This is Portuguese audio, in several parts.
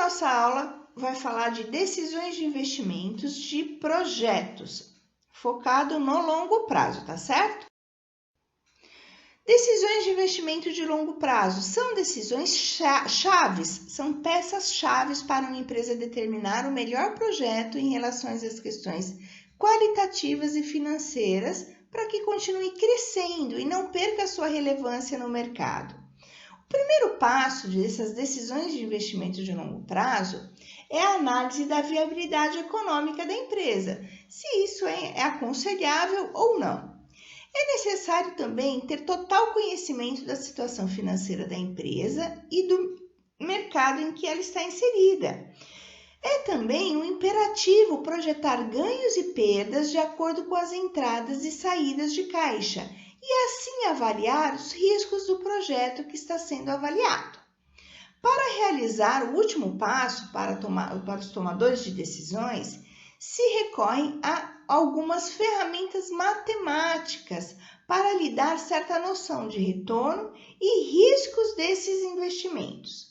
nossa aula vai falar de decisões de investimentos de projetos, focado no longo prazo, tá certo? Decisões de investimento de longo prazo são decisões chaves, são peças-chaves para uma empresa determinar o melhor projeto em relação às questões qualitativas e financeiras para que continue crescendo e não perca sua relevância no mercado. O primeiro passo dessas decisões de investimento de longo prazo é a análise da viabilidade econômica da empresa, se isso é aconselhável ou não. É necessário também ter total conhecimento da situação financeira da empresa e do mercado em que ela está inserida. É também um imperativo projetar ganhos e perdas de acordo com as entradas e saídas de caixa e assim avaliar os riscos do projeto que está sendo avaliado. Para realizar o último passo para os tomadores de decisões, se recorrem a algumas ferramentas matemáticas para lhe dar certa noção de retorno e riscos desses investimentos.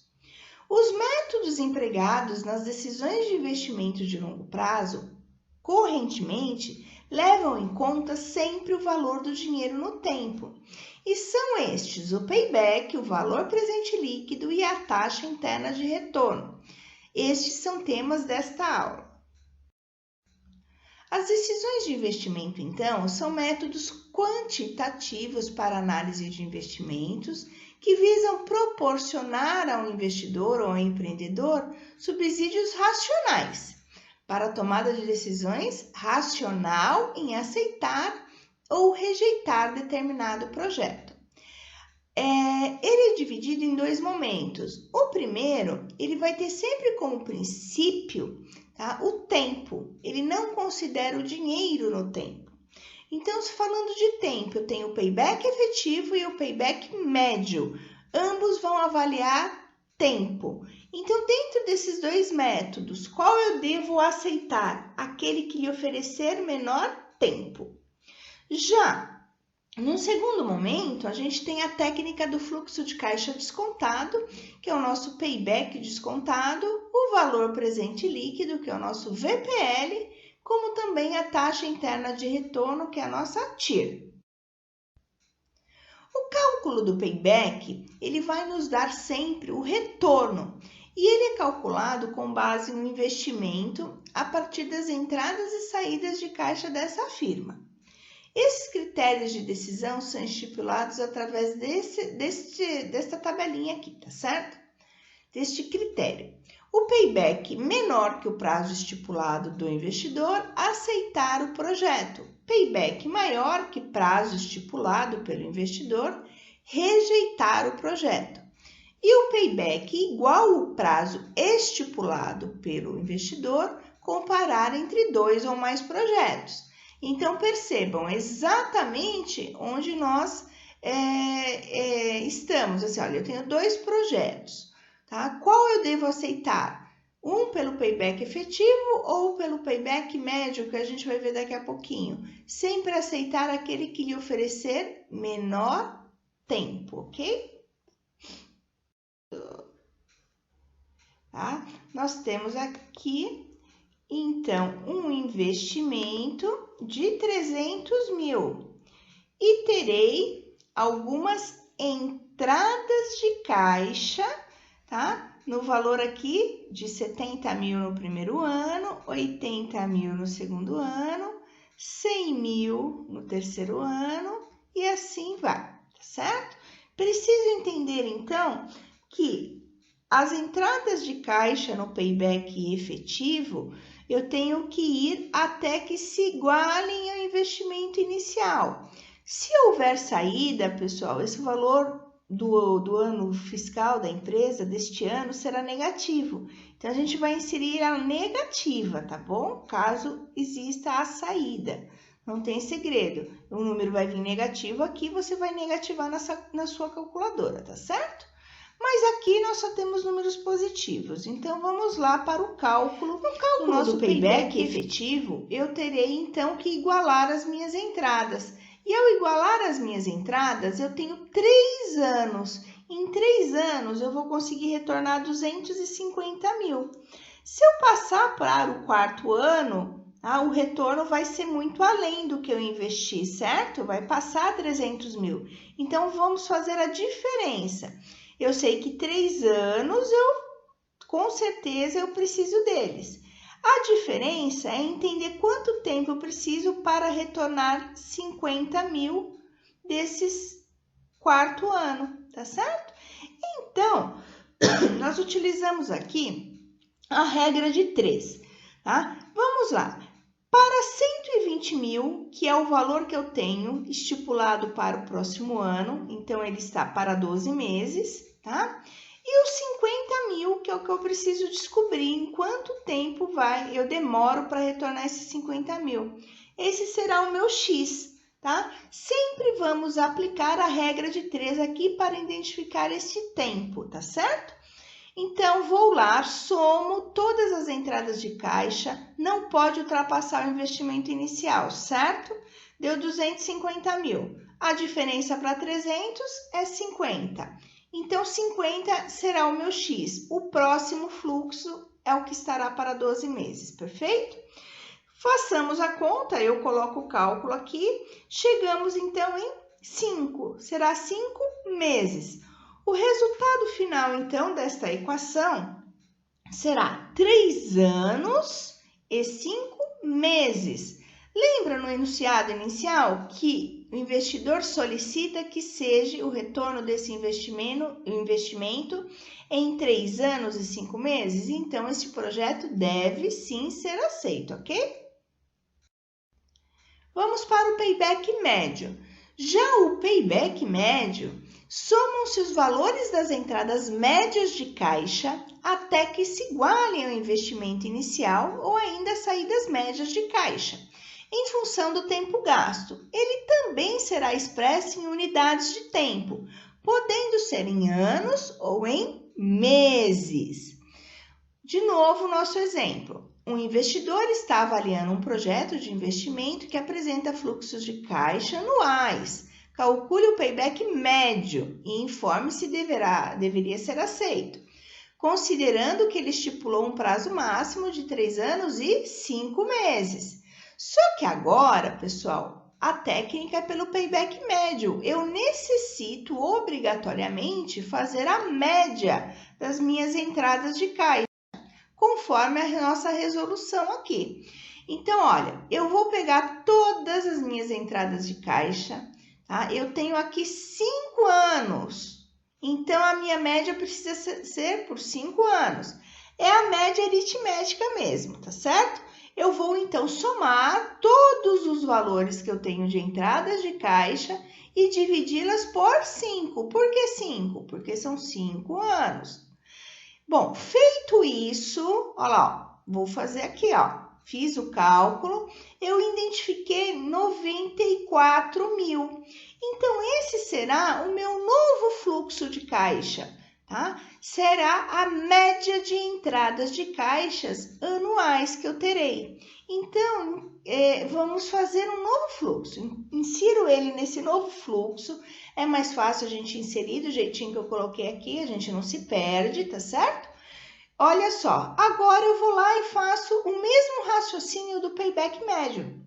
Os métodos empregados nas decisões de investimento de longo prazo, correntemente, levam em conta sempre o valor do dinheiro no tempo. E são estes o payback, o valor presente líquido e a taxa interna de retorno. Estes são temas desta aula. As decisões de investimento, então, são métodos quantitativos para análise de investimentos que visam proporcionar ao investidor ou ao empreendedor subsídios racionais para a tomada de decisões racional em aceitar ou rejeitar determinado projeto. Ele é dividido em dois momentos. O primeiro, ele vai ter sempre como princípio, tá, o tempo. Ele não considera o dinheiro no tempo. Então, falando de tempo, eu tenho o payback efetivo e o payback médio. Ambos vão avaliar tempo. Então, dentro desses dois métodos, qual eu devo aceitar? Aquele que lhe oferecer menor tempo. Já num segundo momento, a gente tem a técnica do fluxo de caixa descontado, que é o nosso payback descontado, o valor presente líquido, que é o nosso VPL, como também a taxa interna de retorno, que é a nossa TIR. O cálculo do payback, ele vai nos dar sempre o retorno, e ele é calculado com base no investimento a partir das entradas e saídas de caixa dessa firma. Esses critérios de decisão são estipulados através desta tabelinha aqui, tá certo? Deste critério. O payback menor que o prazo estipulado do investidor, aceitar o projeto. Payback maior que prazo estipulado pelo investidor, rejeitar o projeto. E o payback igual ao prazo estipulado pelo investidor, comparar entre 2 ou mais projetos. Então, percebam exatamente onde nós estamos. Assim, olha, eu tenho 2 projetos, tá? Qual eu devo aceitar? Um pelo payback efetivo ou pelo payback médio, que a gente vai ver daqui a pouquinho. Sempre aceitar aquele que lhe oferecer menor tempo, ok? Tá? Nós temos aqui, então, um investimento de 300 mil e terei algumas entradas de caixa, tá? No valor aqui de 70 mil no primeiro ano, 80 mil no segundo ano, 100 mil no terceiro ano e assim vai, tá certo? Preciso entender, então, que as entradas de caixa no payback efetivo, eu tenho que ir até que se igualem ao investimento inicial. Se houver saída, pessoal, esse valor do ano fiscal da empresa, deste ano, será negativo. Então, a gente vai inserir a negativa, tá bom? Caso exista a saída. Não tem segredo. O número vai vir negativo aqui, você vai negativar na sua calculadora, tá certo? Mas aqui nós só temos números positivos, então vamos lá para o cálculo. No cálculo do nosso payback efetivo, eu terei então que igualar as minhas entradas. E ao igualar as minhas entradas, eu tenho 3 anos. Em 3 anos, eu vou conseguir retornar 250 mil. Se eu passar para o 4º ano, o retorno vai ser muito além do que eu investi, certo? Vai passar 300 mil. Então, vamos fazer a diferença. Eu sei que 3 anos, com certeza, eu preciso deles. A diferença é entender quanto tempo eu preciso para retornar 50 mil desses 4º ano, tá certo? Então, nós utilizamos aqui a regra de 3, tá? Vamos lá. Para 120 mil, que é o valor que eu tenho estipulado para o próximo ano, então ele está para 12 meses, tá? E os 50 mil, que é o que eu preciso descobrir em quanto tempo eu demoro para retornar esses 50 mil. Esse será o meu X, tá? Sempre vamos aplicar a regra de 3 aqui para identificar esse tempo, tá certo? Então, vou lá, somo todas as entradas de caixa, não pode ultrapassar o investimento inicial, certo? Deu 250 mil. A diferença para 300 é 50. Então, 50 será o meu X. O próximo fluxo é o que estará para 12 meses, perfeito? Façamos a conta, eu coloco o cálculo aqui. Chegamos, então, em 5. Será 5 meses. O resultado final, então, desta equação será 3 anos e 5 meses. Lembra no enunciado inicial que o investidor solicita que seja o retorno desse investimento em 3 anos e 5 meses? Então, esse projeto deve sim ser aceito, ok? Vamos para o payback médio. Já o payback médio, somam-se os valores das entradas médias de caixa até que se igualem ao investimento inicial ou ainda as saídas médias de caixa, em função do tempo gasto. Ele também será expresso em unidades de tempo, podendo ser em anos ou em meses. De novo, nosso exemplo. Um investidor está avaliando um projeto de investimento que apresenta fluxos de caixa anuais. Calcule o payback médio e informe se deveria ser aceito, considerando que ele estipulou um prazo máximo de 3 anos e 5 meses. Só que agora, pessoal, a técnica é pelo payback médio. Eu necessito obrigatoriamente fazer a média das minhas entradas de caixa, conforme a nossa resolução aqui. Então, olha, eu vou pegar todas as minhas entradas de caixa, tá? Eu tenho aqui 5 anos, então a minha média precisa ser por 5 anos. É a média aritmética mesmo, tá certo? Eu vou então somar todos os valores que eu tenho de entradas de caixa e dividi-las por 5. Por que 5? Porque são 5 anos. Bom, feito isso, olha lá, vou fazer aqui, ó. Fiz o cálculo, eu identifiquei 94 mil. Então, esse será o meu novo fluxo de caixa, tá? Será a média de entradas de caixas anuais que eu terei. Então, vamos fazer um novo fluxo. Insiro ele nesse novo fluxo. É mais fácil a gente inserir do jeitinho que eu coloquei aqui, a gente não se perde, tá certo? Olha só, agora eu vou lá e faço o mesmo raciocínio do payback médio.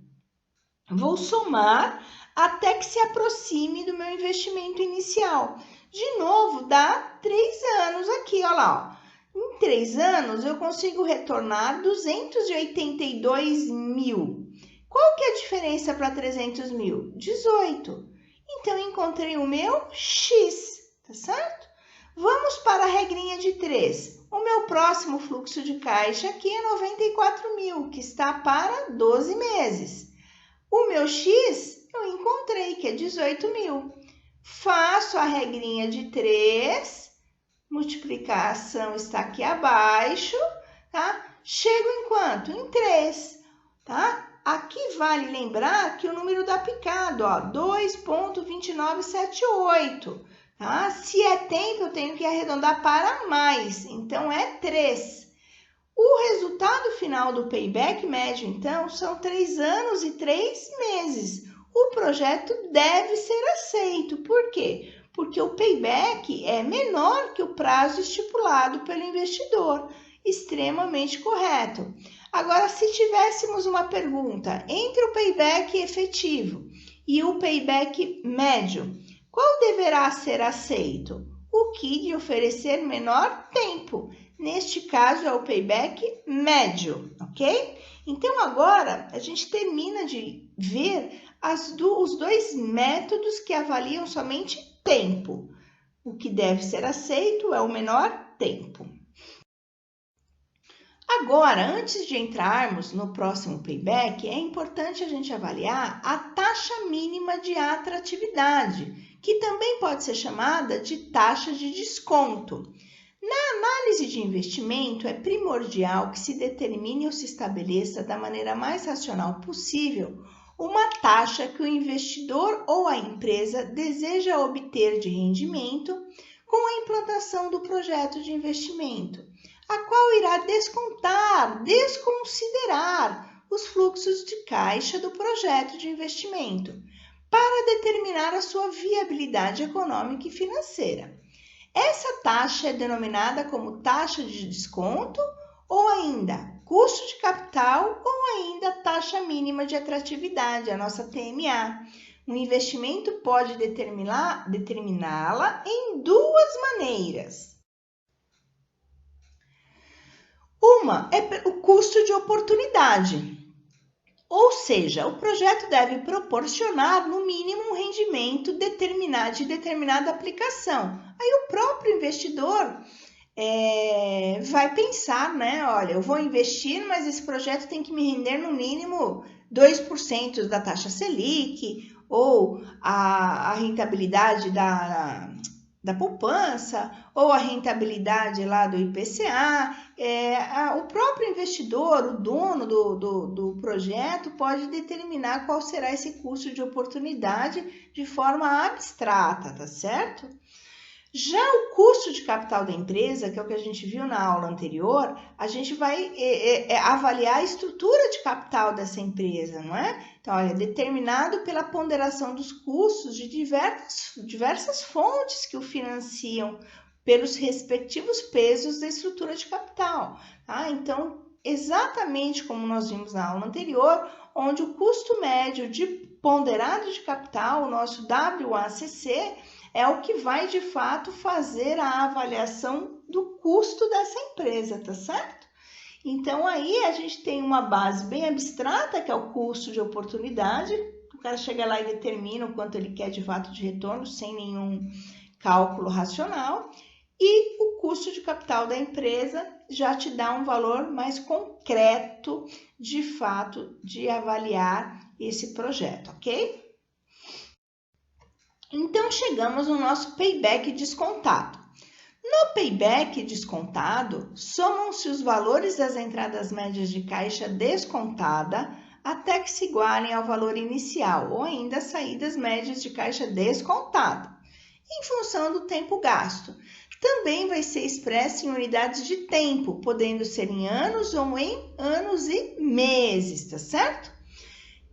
Vou somar até que se aproxime do meu investimento inicial. De novo, dá 3 anos aqui, olha lá. Ó. Em 3 anos, eu consigo retornar 282 mil. Qual que é a diferença para 300 mil? 18. Então, encontrei o meu X, tá certo? Vamos para a regrinha de 3. O meu próximo fluxo de caixa aqui é 94 mil, que está para 12 meses. O meu X eu encontrei, que é 18 mil. Faço a regrinha de 3, multiplicação está aqui abaixo, tá? Chego em quanto? Em 3, tá? Aqui vale lembrar que o número dá picado, ó, 2,2978. Tá? Se é tempo, eu tenho que arredondar para mais, então é 3. O resultado final do payback médio, então, são 3 anos e 3 meses. O projeto deve ser aceito. Por quê? porque o payback é menor que o prazo estipulado pelo investidor. Extremamente correto. Agora, se tivéssemos uma pergunta entre o payback efetivo e o payback médio, qual deverá ser aceito? O que lhe oferecer menor tempo. Neste caso, é o payback médio, ok? Então, agora, a gente termina de ver os dois métodos que avaliam somente tempo. O que deve ser aceito é o menor tempo. Agora, antes de entrarmos no próximo payback, é importante a gente avaliar a taxa mínima de atratividade, que também pode ser chamada de taxa de desconto. Na análise de investimento, é primordial que se determine ou se estabeleça da maneira mais racional possível uma taxa que o investidor ou a empresa deseja obter de rendimento com a implantação do projeto de investimento, a qual irá desconsiderar os fluxos de caixa do projeto de investimento para determinar a sua viabilidade econômica e financeira. Essa taxa é denominada como taxa de desconto ou ainda custo de capital ou ainda taxa mínima de atratividade, a nossa TMA. O investimento pode determiná-la em duas maneiras. Uma é o custo de oportunidade, ou seja, o projeto deve proporcionar no mínimo um rendimento de determinada aplicação. Aí o próprio investidor vai pensar, né? Olha, eu vou investir, mas esse projeto tem que me render no mínimo 2% da taxa Selic, ou a rentabilidade da poupança, ou a rentabilidade lá do IPCA. O próprio investidor, o dono do projeto, pode determinar qual será esse custo de oportunidade de forma abstrata, tá certo? Já o custo de capital da empresa, que é o que a gente viu na aula anterior, a gente vai avaliar a estrutura de capital dessa empresa, não é? Então, olha, determinado pela ponderação dos custos de diversas fontes que o financiam pelos respectivos pesos da estrutura de capital. Tá? Então, exatamente como nós vimos na aula anterior, onde o custo médio de ponderado de capital, o nosso WACC, é o que vai, de fato, fazer a avaliação do custo dessa empresa, tá certo? Então, aí a gente tem uma base bem abstrata, que é o custo de oportunidade. O cara chega lá e determina o quanto ele quer, de fato, de retorno, sem nenhum cálculo racional. E o custo de capital da empresa já te dá um valor mais concreto, de fato, de avaliar esse projeto, ok? Então, chegamos no nosso payback descontado. No payback descontado, somam-se os valores das entradas médias de caixa descontada até que se igualem ao valor inicial, ou ainda as saídas médias de caixa descontada, em função do tempo gasto. Também vai ser expresso em unidades de tempo, podendo ser em anos ou em anos e meses, tá certo?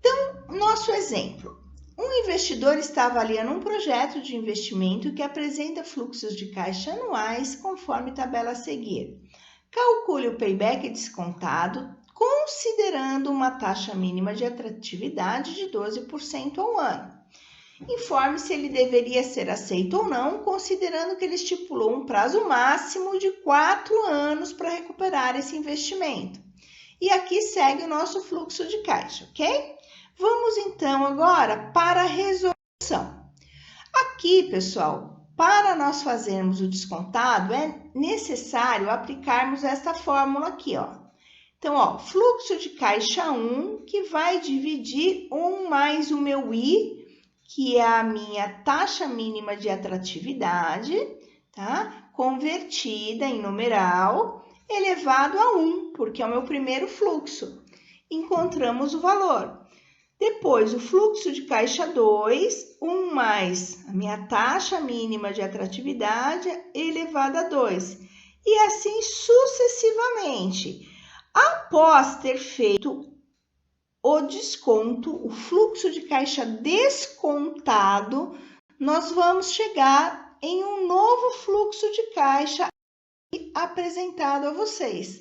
Então, nosso exemplo. Um investidor está avaliando um projeto de investimento que apresenta fluxos de caixa anuais conforme tabela a seguir. Calcule o payback descontado, considerando uma taxa mínima de atratividade de 12% ao ano. Informe se ele deveria ser aceito ou não, considerando que ele estipulou um prazo máximo de 4 anos para recuperar esse investimento. E aqui segue o nosso fluxo de caixa, ok? Vamos então agora para a resolução. Aqui, pessoal, para nós fazermos o descontado, é necessário aplicarmos esta fórmula aqui, ó. Então, ó, fluxo de caixa 1, que vai dividir 1 mais o meu I, que é a minha taxa mínima de atratividade, tá? Convertida em numeral, elevado a 1, porque é o meu primeiro fluxo. Encontramos o valor. Depois, o fluxo de caixa 2, 1 mais a minha taxa mínima de atratividade elevada a 2. E assim sucessivamente. Após ter feito o desconto, o fluxo de caixa descontado nós vamos chegar em um novo fluxo de caixa apresentado a vocês.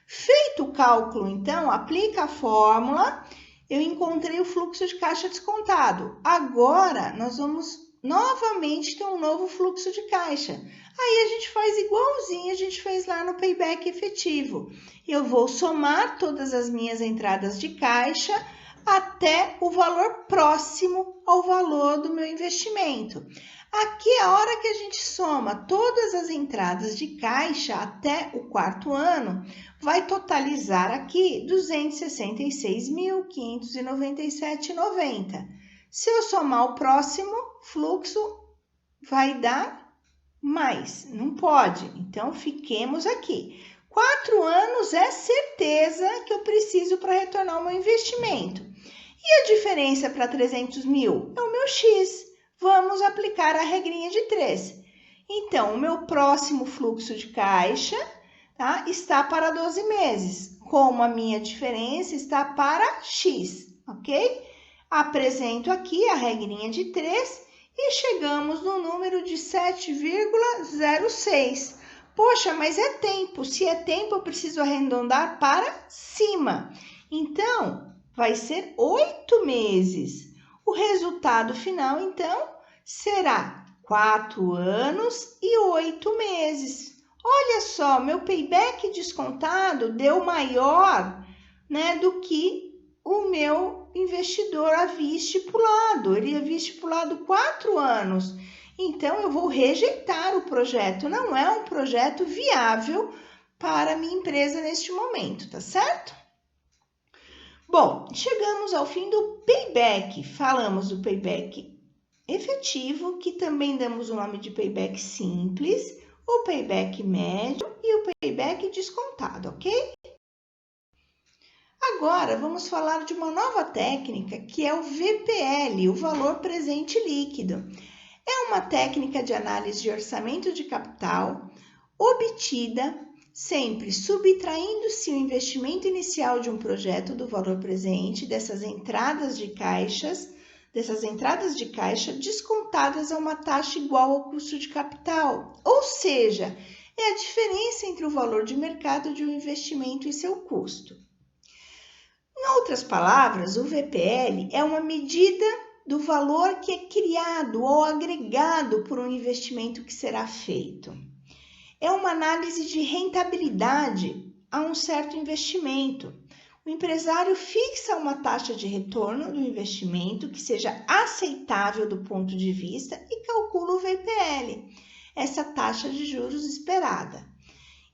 Feito o cálculo, então, aplica a fórmula, eu encontrei o fluxo de caixa descontado. Agora, nós vamos novamente ter um novo fluxo de caixa. Aí a gente faz igualzinho a gente fez lá no payback efetivo. Eu vou somar todas as minhas entradas de caixa até o valor próximo ao valor do meu investimento. Aqui, a hora que a gente soma todas as entradas de caixa até o quarto ano, vai totalizar aqui R$ 266.597,90. Se eu somar o próximo fluxo, vai dar mais. Não pode. Então, fiquemos aqui. 4 anos é certeza que eu preciso para retornar o meu investimento. E a diferença para 300 mil? É o meu X. Vamos aplicar a regrinha de 3. Então, o meu próximo fluxo de caixa, tá, está para 12 meses, como a minha diferença está para X, ok? Apresento aqui a regrinha de 3 e chegamos no número de 7,06. Poxa, mas é tempo. Se é tempo, eu preciso arredondar para cima. Então, vai ser 8 meses. O resultado final, então, será 4 anos e 8 meses. Olha só, meu payback descontado deu maior, né, do que o meu investidor havia estipulado. Ele havia estipulado 4 anos. Então, eu vou rejeitar o projeto. Não é um projeto viável para a minha empresa neste momento, tá certo? Bom, chegamos ao fim do payback. Falamos do payback efetivo, que também damos o nome de payback simples, o payback médio e o payback descontado, ok? Agora, vamos falar de uma nova técnica, que é o VPL, o valor presente líquido. É uma técnica de análise de orçamento de capital obtida sempre subtraindo-se o investimento inicial de um projeto do valor presente dessas entradas de caixa descontadas a uma taxa igual ao custo de capital. Ou seja, é a diferença entre o valor de mercado de um investimento e seu custo. Em outras palavras, o VPL é uma medida do valor que é criado ou agregado por um investimento que será feito. É uma análise de rentabilidade a um certo investimento. O empresário fixa uma taxa de retorno do investimento que seja aceitável do ponto de vista e calcula o VPL, essa taxa de juros esperada.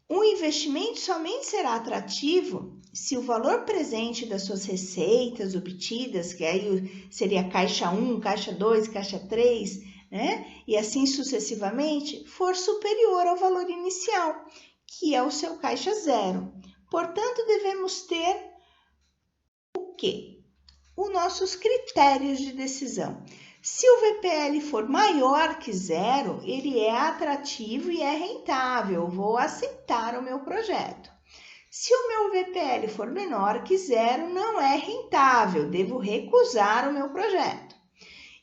O investimento somente será atrativo se o valor presente das suas receitas obtidas, que aí seria caixa 1, caixa 2, caixa 3, né? E assim sucessivamente, for superior ao valor inicial, que é o seu caixa zero. Portanto, devemos ter o quê? Os nossos critérios de decisão. Se o VPL for maior que zero, ele é atrativo e é rentável, eu vou aceitar o meu projeto. Se o meu VPL for menor que zero, não é rentável, devo recusar o meu projeto.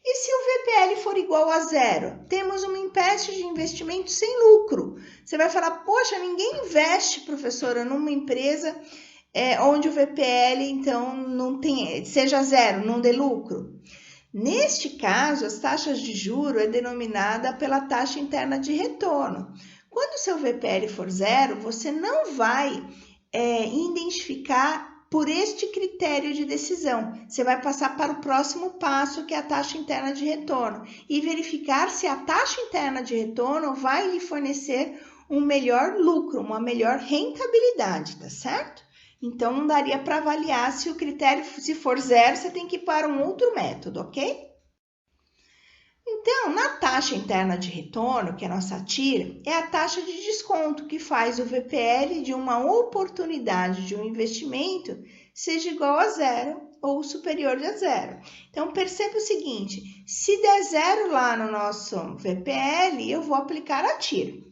E se o VPL for igual a zero? Temos uma espécie de investimento sem lucro. Você vai falar, poxa, ninguém investe, professora, numa empresa onde o VPL, então, não tem, seja zero, não dê lucro. Neste caso, as taxas de juro é denominada pela taxa interna de retorno. Quando o seu VPL for zero, você não vai identificar por este critério de decisão. Você vai passar para o próximo passo, que é a taxa interna de retorno, e verificar se a taxa interna de retorno vai lhe fornecer um melhor lucro, uma melhor rentabilidade, tá certo? Então, não daria para avaliar se o critério, se for zero, você tem que ir para um outro método, ok? Então, na taxa interna de retorno, que é a nossa TIR, é a taxa de desconto que faz o VPL de uma oportunidade de um investimento seja igual a zero ou superior a zero. Então, perceba o seguinte, se der zero lá no nosso VPL, eu vou aplicar a TIR.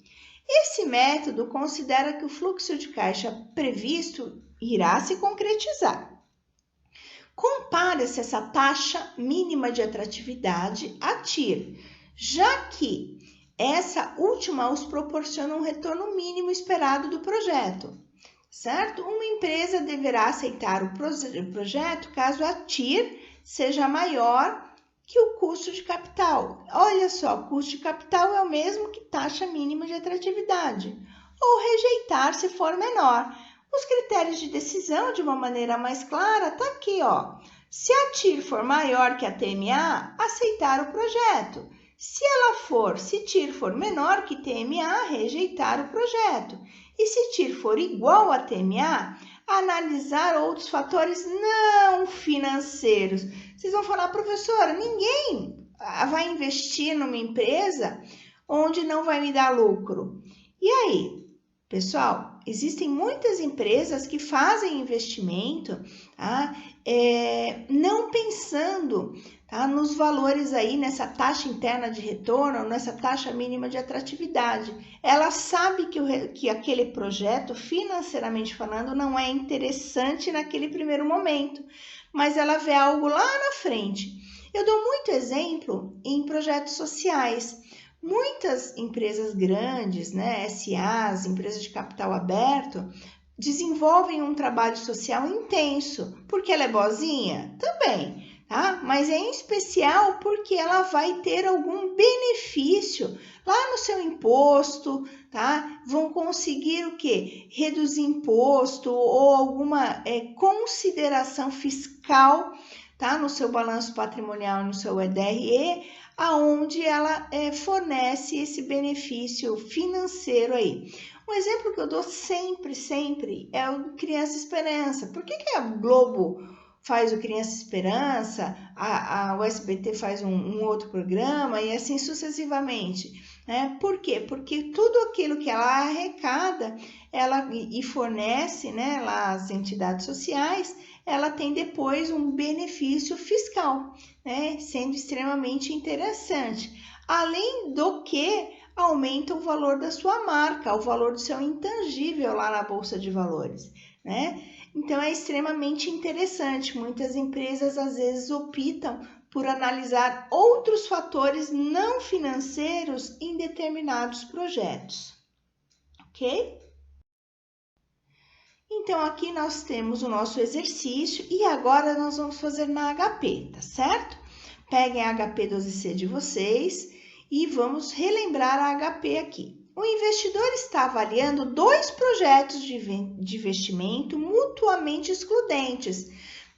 Esse método considera que o fluxo de caixa previsto irá se concretizar. Compara-se essa taxa mínima de atratividade, a TIR. já que essa última os proporciona um retorno mínimo esperado do projeto, certo? Uma empresa deverá aceitar o projeto caso a TIR seja maior que o custo de capital. Olha só, custo de capital é o mesmo que taxa mínima de atratividade, ou rejeitar se for menor. Os critérios de decisão, de uma maneira mais clara, está aqui, ó. Se a TIR for maior que a TMA, aceitar o projeto. Se TIR for menor que TMA, rejeitar o projeto. E se TIR for igual a TMA, analisar outros fatores não financeiros. Vocês vão falar, professora, ninguém vai investir numa empresa onde não vai me dar lucro. E aí, pessoal, existem muitas empresas que fazem investimento, tá? Não pensando, tá, nos valores aí, nessa taxa interna de retorno, nessa taxa mínima de atratividade. Ela sabe que aquele projeto, financeiramente falando, não é interessante naquele primeiro momento, mas ela vê algo lá na frente. Eu dou muito exemplo em projetos sociais. Muitas empresas grandes, né, SAs, empresas de capital aberto, desenvolvem um trabalho social intenso. Porque ela é boazinha? Também, tá? Mas é em especial porque ela vai ter algum benefício lá no seu imposto, tá? Vão conseguir o quê? Reduzir imposto ou alguma consideração fiscal, tá? No seu balanço patrimonial, no seu EDRE, aonde ela fornece esse benefício financeiro aí. Um exemplo que eu dou sempre é o Criança Esperança. Por que a Globo faz o Criança Esperança, o SBT faz um outro programa e assim sucessivamente? Por quê? Porque tudo aquilo que ela arrecada e fornece, né, lá às entidades sociais, ela tem depois um benefício fiscal, né, sendo extremamente interessante. Além do que aumenta o valor da sua marca, o valor do seu intangível lá na Bolsa de Valores, né? Então, é extremamente interessante. Muitas empresas, às vezes, optam por analisar outros fatores não financeiros em determinados projetos, ok? Então, aqui nós temos o nosso exercício e agora nós vamos fazer na HP, tá certo? Peguem a HP 12C de vocês e vamos relembrar a HP aqui. O investidor está avaliando 2 projetos de investimento mutuamente excludentes.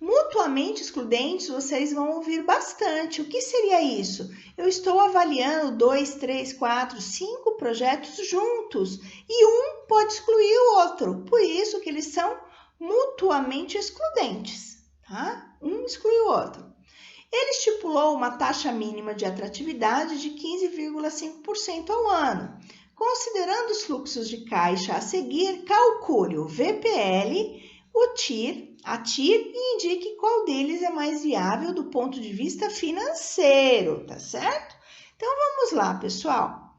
Mutuamente excludentes, vocês vão ouvir bastante. O que seria isso? Eu estou avaliando 2, 3, 4, 5 projetos juntos e um pode excluir o outro. Por isso que eles são mutuamente excludentes, tá? Um exclui o outro. Ele estipulou uma taxa mínima de atratividade de 15,5% ao ano. Considerando os fluxos de caixa a seguir, calcule o VPL, a TIR e indique qual deles é mais viável do ponto de vista financeiro, tá certo? Então, vamos lá, pessoal.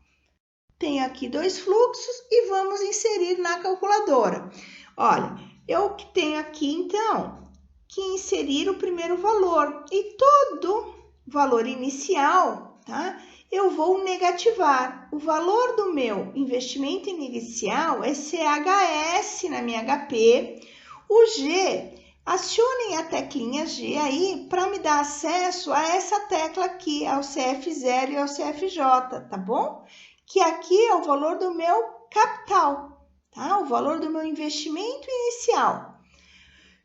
Tenho aqui 2 fluxos e vamos inserir na calculadora. Olha, eu tenho aqui, então, que inserir o primeiro valor e todo valor inicial, tá? Eu vou negativar. O valor do meu investimento inicial é CHS na minha HP. O G, acionem a teclinha G aí para me dar acesso a essa tecla aqui, ao CF0 e ao CFJ, tá bom? Que aqui é o valor do meu capital, tá? O valor do meu investimento inicial.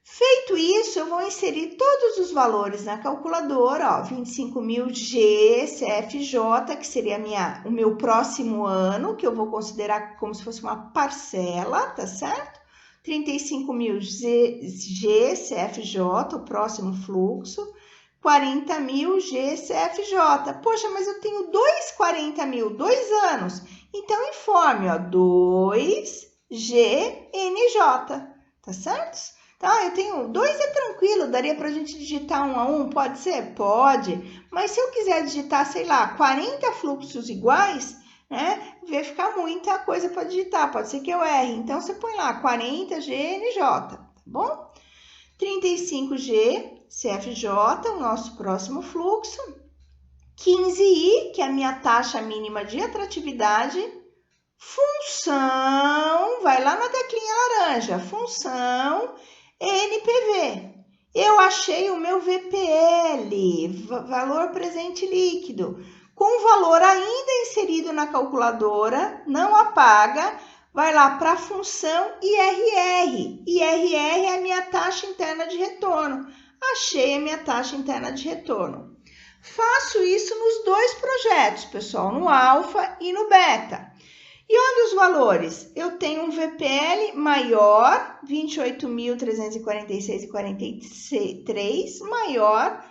Feito isso, eu vou inserir todos os valores na calculadora, ó, 25.000 G, CFJ, que seria o meu próximo ano, que eu vou considerar como se fosse uma parcela, tá certo? 35.000 G, CFJ, o próximo fluxo. 40.000 G, CFJ. Poxa, mas eu tenho 40.000, 2 anos. Então, informe, ó, 2 GNJ, tá certo? Tá, eu tenho 2 é tranquilo, daria pra gente digitar 1 a 1, pode ser? Pode, mas se eu quiser digitar, sei lá, 40 fluxos iguais, né, vai ficar muita coisa para digitar, pode ser que eu erre, então você põe lá 40 GNJ, tá bom? 35G, CFJ, o nosso próximo fluxo, 15i, que é a minha taxa mínima de atratividade, função, vai lá na teclinha laranja, função NPV. Eu achei o meu VPL, valor presente líquido, com valor ainda inserido na calculadora, não apaga, vai lá para a função IRR. IRR é a minha taxa interna de retorno. Achei a minha taxa interna de retorno. Faço isso nos dois projetos, pessoal, no alfa e no beta. E olha os valores. Eu tenho um VPL maior, 28.346,43, maior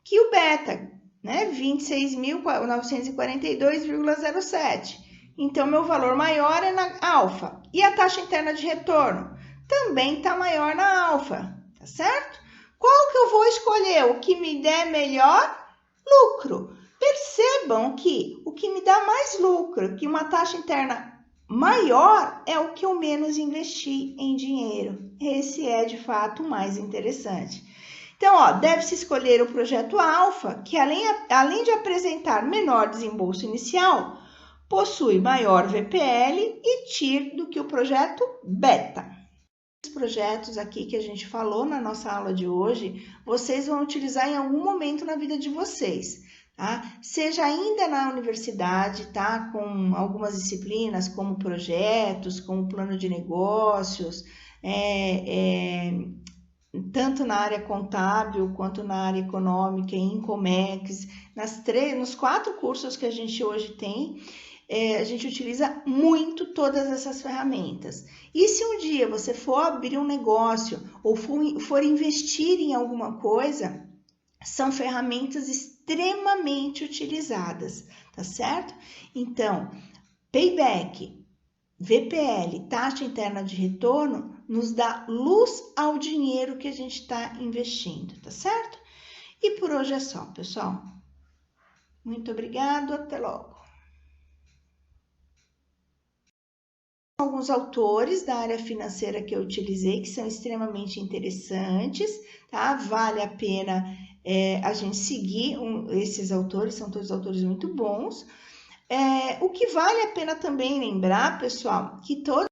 que o beta, né? 26.942,07. Então, meu valor maior é na alfa. E a taxa interna de retorno também está maior na alfa, tá certo? Qual que eu vou escolher? O que me der melhor lucro. Percebam que o que me dá mais lucro, que uma taxa interna maior, é o que eu menos investi em dinheiro. Esse é, de fato, o mais interessante. Então, ó, deve-se escolher o projeto alfa, que além de apresentar menor desembolso inicial, possui maior VPL e TIR do que o projeto beta. Os projetos aqui que a gente falou na nossa aula de hoje, vocês vão utilizar em algum momento na vida de vocês, tá? Seja ainda na universidade, tá? Com algumas disciplinas como projetos, como plano de negócios, tanto na área contábil quanto na área econômica, em Incomex, nos 4 cursos que a gente hoje tem, a gente utiliza muito todas essas ferramentas. E se um dia você for abrir um negócio ou for investir em alguma coisa, são ferramentas extremamente utilizadas, tá certo? Então, payback, VPL, taxa interna de retorno, nos dá luz ao dinheiro que a gente está investindo, tá certo? E por hoje é só, pessoal. Muito obrigado, até logo. Alguns autores da área financeira que eu utilizei, que são extremamente interessantes, tá? Vale a pena a gente seguir esses autores, são todos autores muito bons. O que vale a pena também lembrar, pessoal, que todos